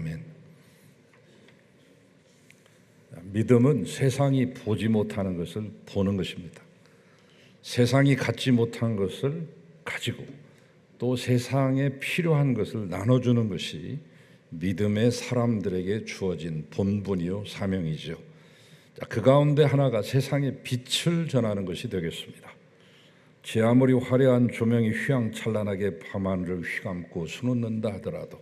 아멘. 믿음은 세상이 보지 못하는 것을 보는 것입니다. 세상이 갖지 못한 것을 가지고 또 세상에 필요한 것을 나눠주는 것이 믿음의 사람들에게 주어진 본분이요 사명이죠. 그 가운데 하나가 세상에 빛을 전하는 것이 되겠습니다. 제 아무리 화려한 조명이 휘황찬란하게 밤하늘을 휘감고 수놓는다 하더라도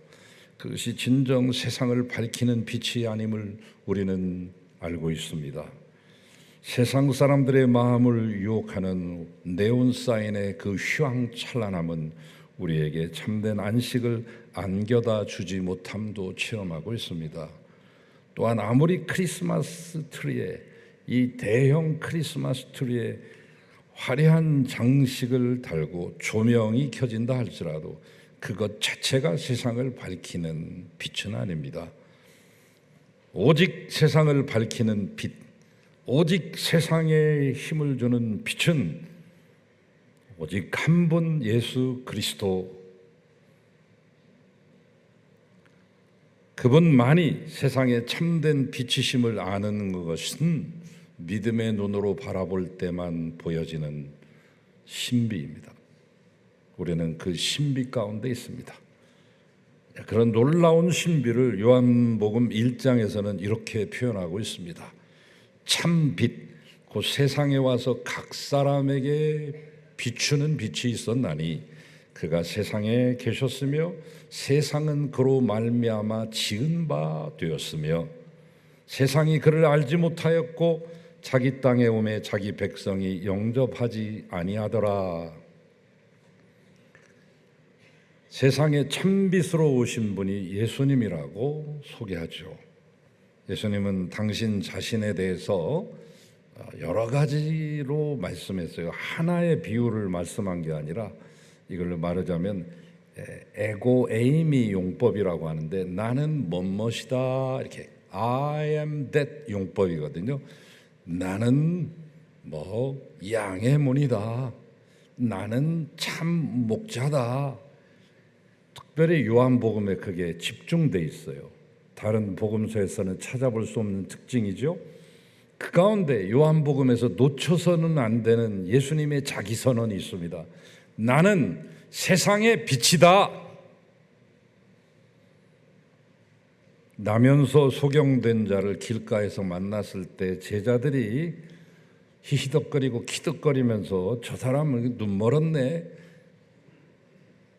그것이 진정 세상을 밝히는 빛이 아님을 우리는 알고 있습니다. 세상 사람들의 마음을 유혹하는 네온사인의 그 휘황찬란함은 우리에게 참된 안식을 안겨다 주지 못함도 체험하고 있습니다. 또한 아무리 크리스마스 트리에, 이 대형 크리스마스 트리에 화려한 장식을 달고 조명이 켜진다 할지라도 그것 자체가 세상을 밝히는 빛은 아닙니다. 오직 세상을 밝히는 빛, 오직 세상에 힘을 주는 빛은 오직 한 분 예수 그리스도, 그분만이 세상에 참된 빛이심을 아는 것은 믿음의 눈으로 바라볼 때만 보여지는 신비입니다. 우리는 그 신비 가운데 있습니다. 그런 놀라운 신비를 요한복음 1장에서는 이렇게 표현하고 있습니다. 참 빛, 곧 세상에 와서 각 사람에게 비추는 빛이 있었나니 그가 세상에 계셨으며 세상은 그로 말미암아 지은 바 되었으며 세상이 그를 알지 못하였고 자기 땅에 오매 자기 백성이 영접하지 아니하더라. 세상에 참빛으로 오신 분이 예수님이라고 소개하죠. 예수님은 당신 자신에 대해서 여러 가지로 말씀했어요. 하나의 비유를 말씀한 게 아니라 이걸로 말하자면 에고 에이미 용법이라고 하는데 나는 뭐뭐이다 이렇게 I am that 용법이거든요. 나는 뭐 양의 문이다. 나는 참 목자다. 특별히 요한복음에 그게 집중돼 있어요. 다른 복음서에서는 찾아볼 수 없는 특징이죠. 그 가운데 요한복음에서 놓쳐서는 안 되는 예수님의 자기 선언이 있습니다. 나는 세상의 빛이다. 나면서 소경된 자를 길가에서 만났을 때 제자들이 히히덕거리고 키득거리면서 저 사람은 눈 멀었네.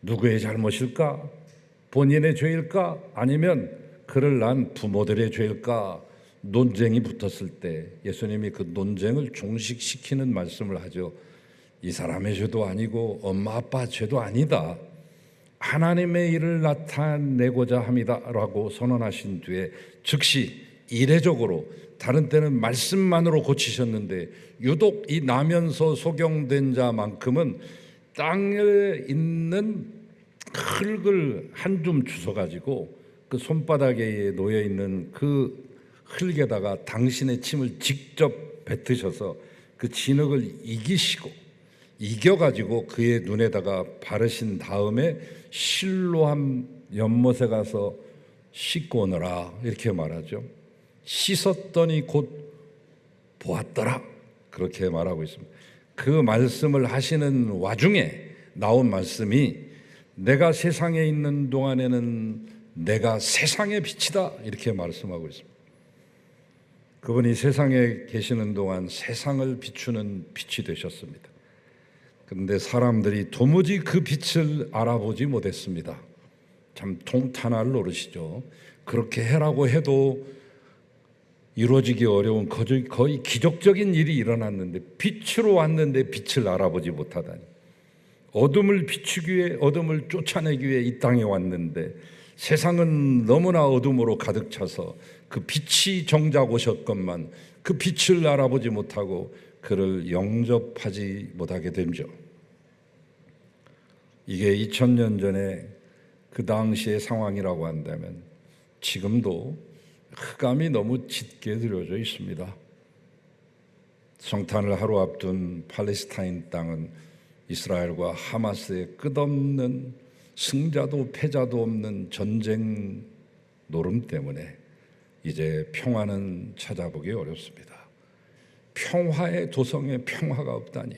누구의 잘못일까? 본인의 죄일까? 아니면 그를 낳은 부모들의 죄일까? 논쟁이 붙었을 때 예수님이 그 논쟁을 종식시키는 말씀을 하죠. 이 사람의 죄도 아니고 엄마 아빠 죄도 아니다. 하나님의 일을 나타내고자 함이다라고 선언하신 뒤에 즉시 이례적으로 다른 때는 말씀만으로 고치셨는데 유독 이 나면서 소경된 자만큼은 땅에 있는 흙을 한 줌 주워가지고 그 손바닥에 놓여 있는 그 흙에다가 당신의 침을 직접 뱉으셔서 그 진흙을 이겨가지고 그의 눈에다가 바르신 다음에 실로암 연못에 가서 씻고 오너라 이렇게 말하죠. 씻었더니 곧 보았더라 그렇게 말하고 있습니다. 그 말씀을 하시는 와중에 나온 말씀이 내가 세상에 있는 동안에는 내가 세상의 빛이다 이렇게 말씀하고 있습니다. 그분이 세상에 계시는 동안 세상을 비추는 빛이 되셨습니다. 그런데 사람들이 도무지 그 빛을 알아보지 못했습니다. 참 통탄할 노릇이죠. 그렇게 해라고 해도 이루어지기 어려운 거의 기적적인 일이 일어났는데 빛으로 왔는데 빛을 알아보지 못하다니. 어둠을 비추기 위해 어둠을 쫓아내기 위해 이 땅에 왔는데 세상은 너무나 어둠으로 가득 차서 그 빛이 정작 오셨건만 그 빛을 알아보지 못하고 그를 영접하지 못하게 되죠. 이게 2000년 전에 그 당시의 상황이라고 한다면 지금도 흑암이 너무 짙게 드려져 있습니다. 성탄을 하루 앞둔 팔레스타인 땅은 이스라엘과 하마스의 끝없는 승자도 패자도 없는 전쟁 노름 때문에 이제 평화는 찾아보기 어렵습니다. 평화의 도성에 평화가 없다니.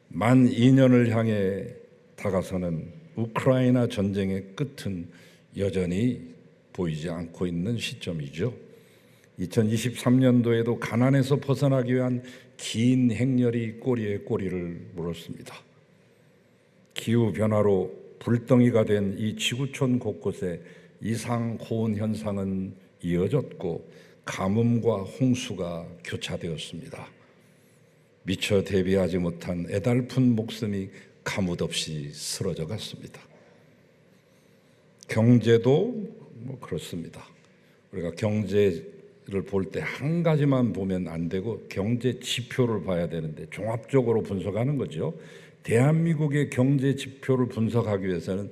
만 2년을 향해 다가서는 우크라이나 전쟁의 끝은 여전히 보이지 않고 있는 시점이죠. 2023년도에도 가난에서 벗어나기 위한 긴 행렬이 꼬리에 꼬리를 물었습니다. 기후변화로 불덩이가 된 이 지구촌 곳곳에 이상고온 현상은 이어졌고 가뭄과 홍수가 교차되었습니다. 미처 대비하지 못한 애달픈 목숨이 가뭇없이 쓰러져 갔습니다. 경제도 그렇습니다. 우리가 경제를 볼 때 한 가지만 보면 안 되고 경제 지표를 봐야 되는데 종합적으로 분석하는 거죠. 대한민국의 경제 지표를 분석하기 위해서는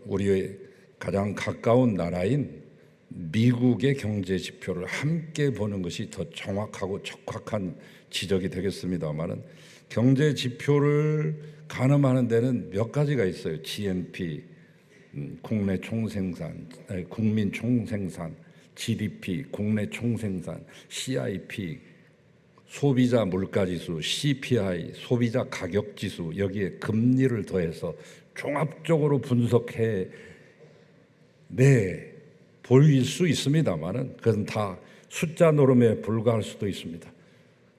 우리의 가장 가까운 나라인 미국의 경제 지표를 함께 보는 것이 더 정확하고 적확한 지적이 되겠습니다만은 경제 지표를 가늠하는 데는 몇 가지가 있어요. GNP, 국내 총생산, 국민 총생산, GDP, 국내 총생산, CIP, 소비자 물가지수, CPI, 소비자 가격지수, 여기에 금리를 더해서 종합적으로 분석해 보일 수 있습니다만은 그것은 다 숫자 노름에 불과할 수도 있습니다.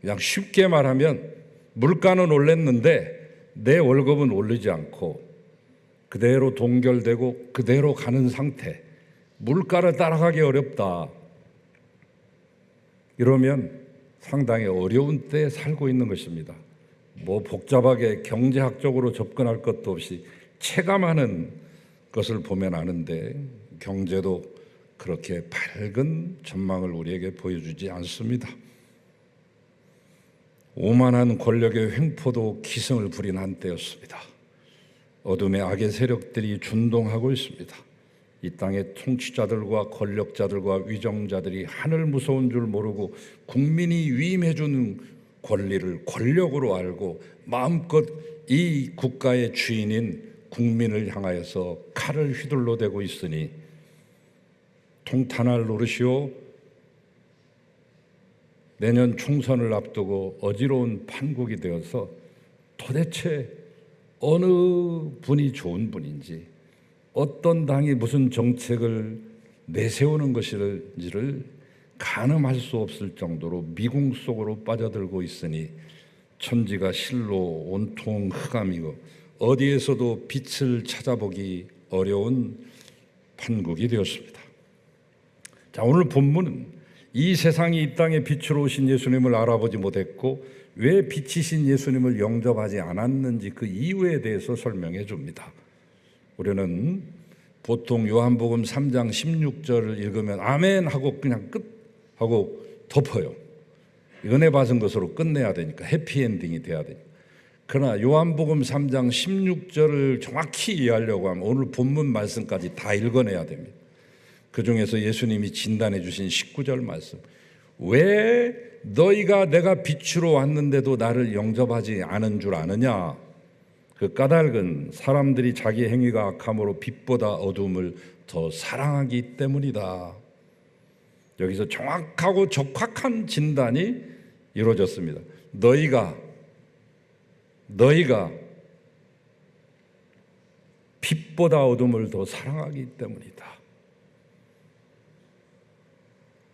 그냥 쉽게 말하면 물가는 올랐는데 내 월급은 오르지 않고 그대로 동결되고 그대로 가는 상태. 물가를 따라가기 어렵다. 이러면 상당히 어려운 때에 살고 있는 것입니다. 복잡하게 경제학적으로 접근할 것도 없이 체감하는 것을 보면 아는데 경제도 그렇게 밝은 전망을 우리에게 보여주지 않습니다. 오만한 권력의 횡포도 기승을 부린 한때였습니다. 어둠의 악의 세력들이 준동하고 있습니다. 이 땅의 통치자들과 권력자들과 위정자들이 하늘 무서운 줄 모르고 국민이 위임해 주는 권리를 권력으로 알고 마음껏 이 국가의 주인인 국민을 향하여서 칼을 휘둘러대고 있으니 통탄할 노릇이요 내년 총선을 앞두고 어지러운 판국이 되어서 도대체 어느 분이 좋은 분인지 어떤 당이 무슨 정책을 내세우는 것인지를 가늠할 수 없을 정도로 미궁 속으로 빠져들고 있으니 천지가 실로 온통 흑암이고 어디에서도 빛을 찾아보기 어려운 판국이 되었습니다. 자, 오늘 본문은 이 세상이 이 땅에 빛으로 오신 예수님을 알아보지 못했고 왜 빛이신 예수님을 영접하지 않았는지 그 이유에 대해서 설명해 줍니다. 우리는 보통 요한복음 3장 16절을 읽으면 아멘 하고 그냥 끝하고 덮어요. 은혜 받은 것으로 끝내야 되니까 해피엔딩이 돼야 되니까. 그러나 요한복음 3장 16절을 정확히 이해하려고 하면 오늘 본문 말씀까지 다 읽어내야 됩니다. 그 중에서 예수님이 진단해 주신 19절 말씀, 왜 너희가 내가 빛으로 왔는데도 나를 영접하지 않은 줄 아느냐? 그 까닭은 사람들이 자기 행위가 악함으로 빛보다 어둠을 더 사랑하기 때문이다. 여기서 정확하고 적확한 진단이 이루어졌습니다. 너희가 빛보다 어둠을 더 사랑하기 때문이다.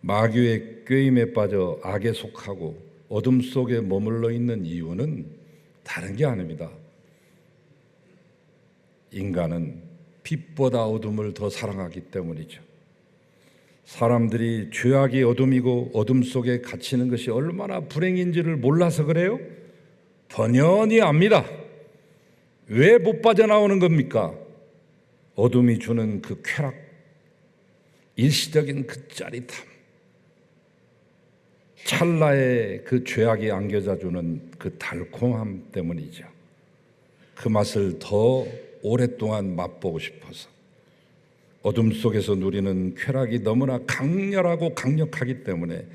마귀의 꾀임에 빠져 악에 속하고 어둠 속에 머물러 있는 이유는 다른 게 아닙니다. 인간은 빛보다 어둠을 더 사랑하기 때문이죠. 사람들이 죄악이 어둠이고 어둠 속에 갇히는 것이 얼마나 불행인지를 몰라서 그래요? 번연히 압니다. 왜 못 빠져나오는 겁니까? 어둠이 주는 그 쾌락, 일시적인 그 짜릿함, 찰나의 그 죄악이 안겨져 주는 그 달콤함 때문이죠. 그 맛을 더 오랫동안 맛보고 싶어서 어둠 속에서 누리는 쾌락이 너무나 강렬하고 강력하기 때문에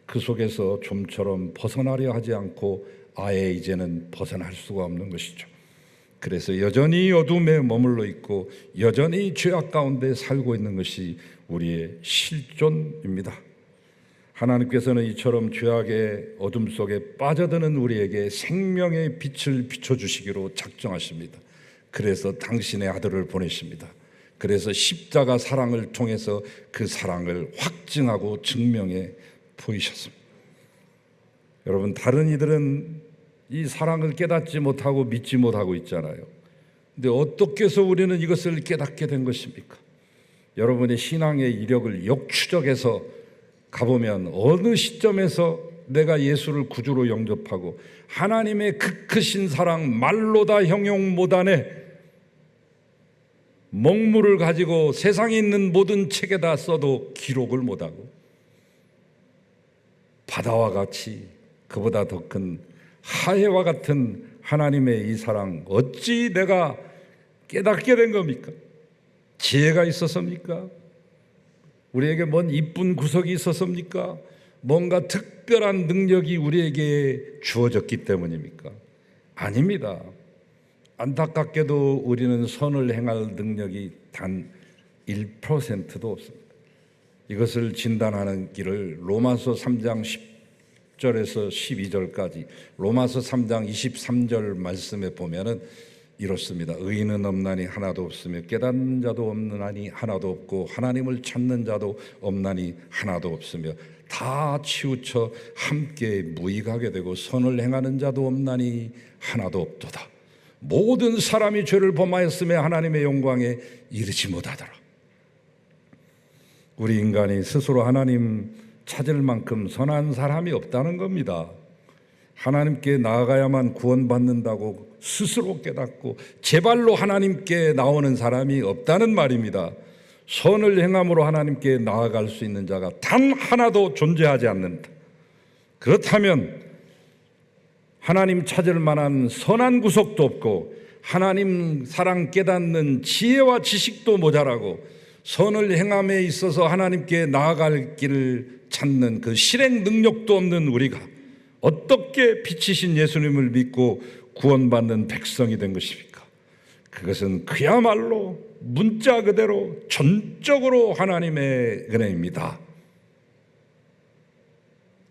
그 속에서 좀처럼 벗어나려 하지 않고 아예 이제는 벗어날 수가 없는 것이죠. 그래서 여전히 어둠에 머물러 있고 여전히 죄악 가운데 살고 있는 것이 우리의 실존입니다. 하나님께서는 이처럼 죄악의 어둠 속에 빠져드는 우리에게 생명의 빛을 비춰주시기로 작정하십니다. 그래서 당신의 아들을 보내십니다. 그래서 십자가 사랑을 통해서 그 사랑을 확증하고 증명해 보이셨습니다. 여러분, 다른 이들은 이 사랑을 깨닫지 못하고 믿지 못하고 있잖아요. 근데 어떻게 해서 우리는 이것을 깨닫게 된 것입니까? 여러분의 신앙의 이력을 역추적해서 가보면 어느 시점에서 내가 예수를 구주로 영접하고 하나님의 그 크신 사랑 말로 다 형용 못하네 먹물을 가지고 세상에 있는 모든 책에다 써도 기록을 못하고 바다와 같이 그보다 더 큰 하해와 같은 하나님의 이 사랑 어찌 내가 깨닫게 된 겁니까? 지혜가 있었습니까? 우리에게 뭔 이쁜 구석이 있었습니까? 뭔가 특별한 능력이 우리에게 주어졌기 때문입니까? 아닙니다. 안타깝게도 우리는 선을 행할 능력이 단 1%도 없습니다. 이것을 진단하는 길을 로마서 3장 10절에서 12절까지 로마서 3장 23절 말씀에 보면은 이렇습니다. 의인은 없나니 하나도 없으며 깨닫는 자도 없나니 하나도 없고 하나님을 찾는 자도 없나니 하나도 없으며 다 치우쳐 함께 무익하게 되고 선을 행하는 자도 없나니 하나도 없도다. 모든 사람이 죄를 범하였으며 하나님의 영광에 이르지 못하더라. 우리 인간이 스스로 하나님 찾을 만큼 선한 사람이 없다는 겁니다. 하나님께 나아가야만 구원받는다고 스스로 깨닫고 제발로 하나님께 나오는 사람이 없다는 말입니다. 선을 행함으로 하나님께 나아갈 수 있는 자가 단 하나도 존재하지 않는다. 그렇다면 하나님 찾을 만한 선한 구석도 없고 하나님 사랑 깨닫는 지혜와 지식도 모자라고 선을 행함에 있어서 하나님께 나아갈 길을 찾는 그 실행 능력도 없는 우리가 어떻게 빛이신 예수님을 믿고 구원받는 백성이 된 것입니까? 그것은 그야말로 문자 그대로 전적으로 하나님의 은혜입니다.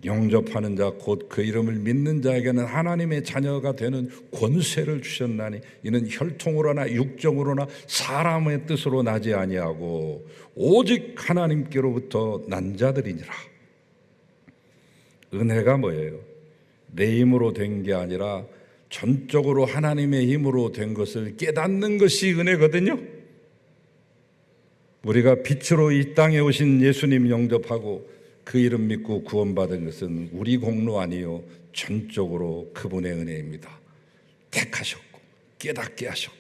영접하는 자 곧 그 이름을 믿는 자에게는 하나님의 자녀가 되는 권세를 주셨나니 이는 혈통으로나 육정으로나 사람의 뜻으로 나지 아니하고 오직 하나님께로부터 난 자들이니라. 은혜가 뭐예요? 내 힘으로 된 게 아니라 전적으로 하나님의 힘으로 된 것을 깨닫는 것이 은혜거든요. 우리가 빛으로 이 땅에 오신 예수님 영접하고 그 이름 믿고 구원받은 것은 우리 공로 아니요 전적으로 그분의 은혜입니다. 택하셨고 깨닫게 하셨고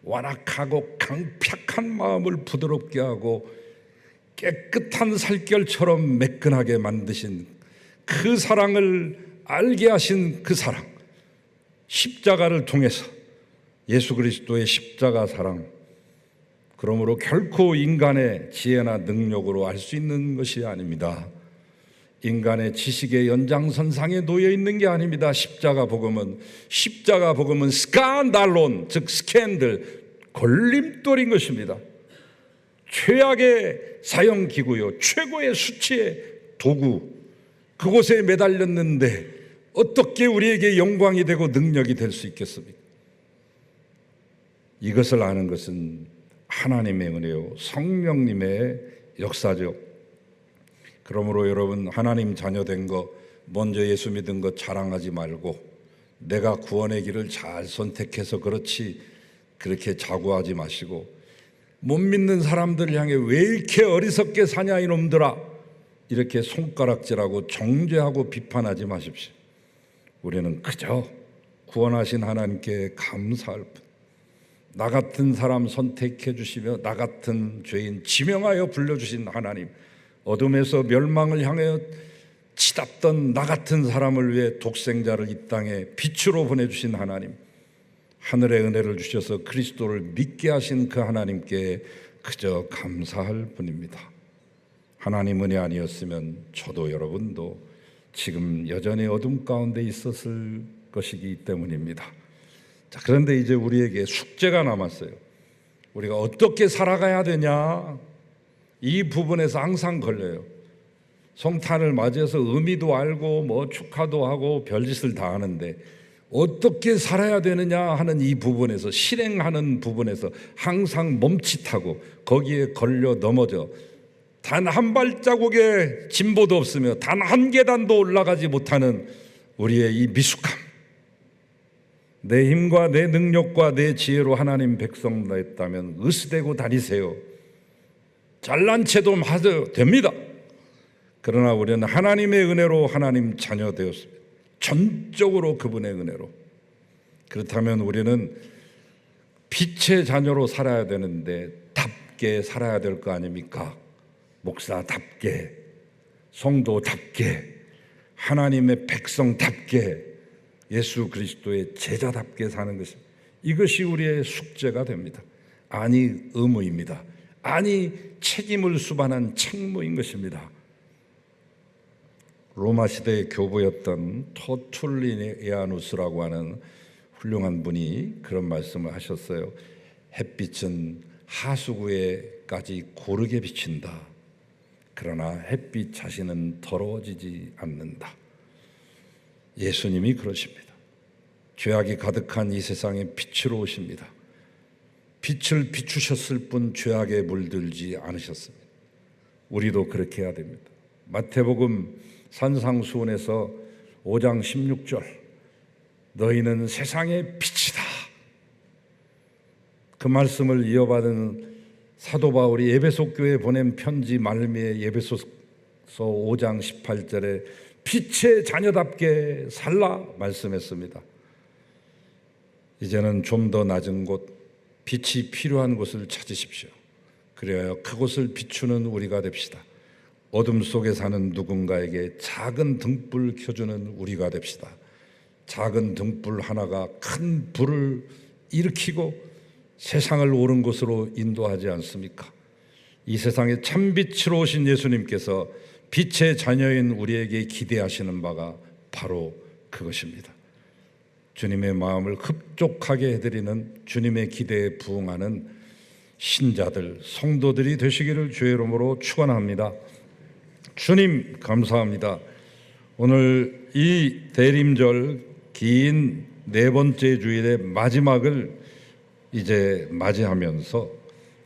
완악하고 강팍한 마음을 부드럽게 하고 깨끗한 살결처럼 매끈하게 만드신 그 사랑을 알게 하신 그 사랑, 십자가를 통해서 예수 그리스도의 십자가 사랑, 그러므로 결코 인간의 지혜나 능력으로 알 수 있는 것이 아닙니다. 인간의 지식의 연장선상에 놓여 있는 게 아닙니다. 십자가 복음은 스칸달론, 즉 스캔들, 걸림돌인 것입니다. 최악의 사형기구요, 최고의 수치의 도구, 그곳에 매달렸는데 어떻게 우리에게 영광이 되고 능력이 될 수 있겠습니까? 이것을 아는 것은 하나님의 은혜요, 성령님의 역사죠. 그러므로 여러분, 하나님 자녀된 거, 먼저 예수 믿은 거 자랑하지 말고 내가 구원의 길을 잘 선택해서 그렇지 그렇게 자고하지 마시고 못 믿는 사람들을 향해 왜 이렇게 어리석게 사냐 이놈들아 이렇게 손가락질하고 정죄하고 비판하지 마십시오. 우리는 그저 구원하신 하나님께 감사할 뿐, 나 같은 사람 선택해 주시며 나 같은 죄인 지명하여 불러주신 하나님, 어둠에서 멸망을 향하여 치닫던 나 같은 사람을 위해 독생자를 이 땅에 빛으로 보내주신 하나님, 하늘의 은혜를 주셔서 그리스도를 믿게 하신 그 하나님께 그저 감사할 뿐입니다. 하나님 은혜 아니었으면 저도 여러분도 지금 여전히 어둠 가운데 있었을 것이기 때문입니다. 자, 그런데 이제 우리에게 숙제가 남았어요. 우리가 어떻게 살아가야 되냐? 이 부분에서 항상 걸려요. 성탄을 맞이해서 의미도 알고 뭐 축하도 하고 별짓을 다 하는데 어떻게 살아야 되느냐 하는 이 부분에서, 실행하는 부분에서 항상 멈칫하고 거기에 걸려 넘어져 단 한 발자국의 진보도 없으며 단 한 계단도 올라가지 못하는 우리의 이 미숙함, 내 힘과 내 능력과 내 지혜로 하나님 백성 됐다면 으스대고 다니세요. 잘난 체도 하셔도 됩니다. 그러나 우리는 하나님의 은혜로 하나님 자녀 되었습니다. 전적으로 그분의 은혜로. 그렇다면 우리는 빛의 자녀로 살아야 되는데 답게 살아야 될 거 아닙니까? 목사답게, 성도답게, 하나님의 백성답게, 예수 그리스도의 제자답게 사는 것입니다. 이것이 우리의 숙제가 됩니다. 아니 의무입니다. 아니 책임을 수반한 책무인 것입니다. 로마 시대의 교부였던 터툴리아누스라고 하는 훌륭한 분이 그런 말씀을 하셨어요. 햇빛은 하수구에까지 고르게 비친다. 그러나 햇빛 자신은 더러워지지 않는다. 예수님이 그러십니다. 죄악이 가득한 이 세상에 빛으로 오십니다. 빛을 비추셨을 뿐 죄악에 물들지 않으셨습니다. 우리도 그렇게 해야 됩니다. 마태복음 산상수훈에서 5장 16절, 너희는 세상의 빛이다. 그 말씀을 이어받은 사도 바울이 에베소 교회에 보낸 편지 말미에 에베소서 5장 18절에 빛의 자녀답게 살라 말씀했습니다. 이제는 좀 더 낮은 곳, 빛이 필요한 곳을 찾으십시오. 그래야 그곳을 비추는 우리가 됩시다. 어둠 속에 사는 누군가에게 작은 등불 켜주는 우리가 됩시다. 작은 등불 하나가 큰 불을 일으키고 세상을 옳은 곳으로 인도하지 않습니까? 이 세상에 참빛으로 오신 예수님께서 빛의 자녀인 우리에게 기대하시는 바가 바로 그것입니다. 주님의 마음을 흡족하게 해드리는 주님의 기대에 부응하는 신자들, 성도들이 되시기를 주의 이름으로 축원합니다. 주님 감사합니다. 오늘 이 대림절 긴 네 번째 주일의 마지막을 이제 맞이하면서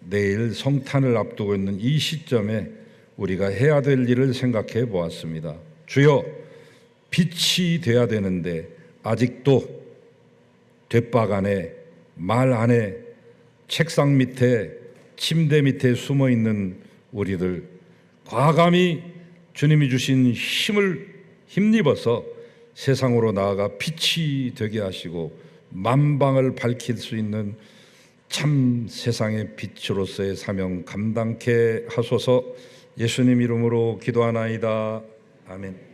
내일 성탄을 앞두고 있는 이 시점에 우리가 해야 될 일을 생각해 보았습니다. 주여, 빛이 돼야 되는데 아직도 돛박 안에, 말 안에, 책상 밑에, 침대 밑에 숨어 있는 우리들, 과감히 주님이 주신 힘을 힘입어서 세상으로 나아가 빛이 되게 하시고 만방을 밝힐 수 있는 참 세상의 빛으로서의 사명 감당케 하소서. 예수님 이름으로 기도하나이다. 아멘.